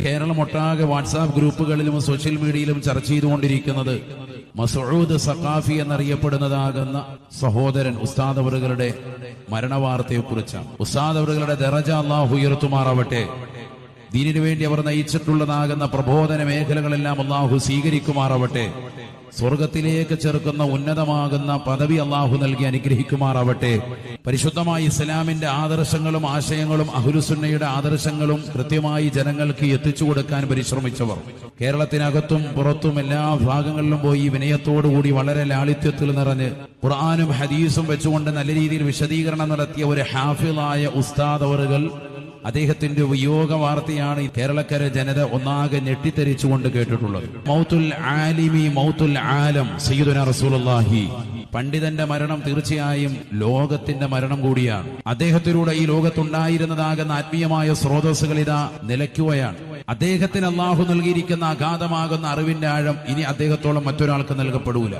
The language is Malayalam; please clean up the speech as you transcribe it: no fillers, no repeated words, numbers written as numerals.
കേരളമൊട്ടാകെ വാട്സാപ്പ് ഗ്രൂപ്പുകളിലും സോഷ്യൽ മീഡിയയിലും ചർച്ച ചെയ്തുകൊണ്ടിരിക്കുന്നത് മസ്ഊദ് സഖാഫി എന്നറിയപ്പെടുന്നതാകുന്ന സഹോദരൻ ഉസ്താദ് അവറുകളുടെ മരണവാർത്തയെക്കുറിച്ചാണ്. ഉസ്താദ് അവറുകളുടെ ദറജ അല്ലാഹു ഉയർത്തുമാറാവട്ടെ. ദീനിനു വേണ്ടി അവർ നയിച്ചിട്ടുള്ളതാകുന്ന പ്രബോധന മേഖലകളെല്ലാം അല്ലാഹു സ്വീകരിക്കുമാറാവട്ടെ. സ്വർഗത്തിലേക്ക് ചേർക്കുന്ന ഉന്നതമാകുന്ന പദവി അല്ലാഹു നൽകി അനുഗ്രഹിക്കുമാറാവട്ടെ. പരിശുദ്ധമായ ഇസ്ലാമിന്റെ ആദർശങ്ങളും ആശയങ്ങളും അഹ്ലുസുന്നയുടെ ആദർശങ്ങളും കൃത്യമായി ജനങ്ങൾക്ക് എത്തിച്ചു കൊടുക്കാൻ പരിശ്രമിച്ചവർ, കേരളത്തിനകത്തും പുറത്തും എല്ലാ ഭാഗങ്ങളിലും പോയി വിനയത്തോടുകൂടി വളരെ ലാളിത്യത്തിൽ നിറഞ്ഞ് ഖുർആനും ഹദീസും വെച്ചുകൊണ്ട് നല്ല രീതിയിൽ വിശദീകരണം നടത്തിയ ഒരു ഹാഫിളായ ഉസ്താദ് അവറുകൾ, അദ്ദേഹത്തിന്റെ വിയോഗ വാർത്തയാണ് കേരളക്കര ജനത ഒന്നാകെ ഞെട്ടിത്തെരിച്ചുകൊണ്ട് കേട്ടിട്ടുള്ളത്. മൗത്തുൽ ആലിമി മൗത്തുൽ ആലം സയ്യിദുനാ റസൂലുള്ളാഹി. പണ്ഡിതന്റെ മരണം തീർച്ചയായും ലോകത്തിന്റെ മരണം കൂടിയാണ്. അദ്ദേഹത്തിലൂടെ ഈ ലോകത്തുണ്ടായിരുന്നതാകുന്ന ആത്മീയമായ സ്രോതസ്സുകൾ ഇതാ നിലയ്ക്കുകയാണ്. അദ്ദേഹത്തിന് അല്ലാഹു നൽകിയിരിക്കുന്ന അഗാധമാകുന്ന അറിവിന്റെ ആഴം ഇനി അദ്ദേഹത്തോളം മറ്റൊരാൾക്ക് നൽകപ്പെടൂല.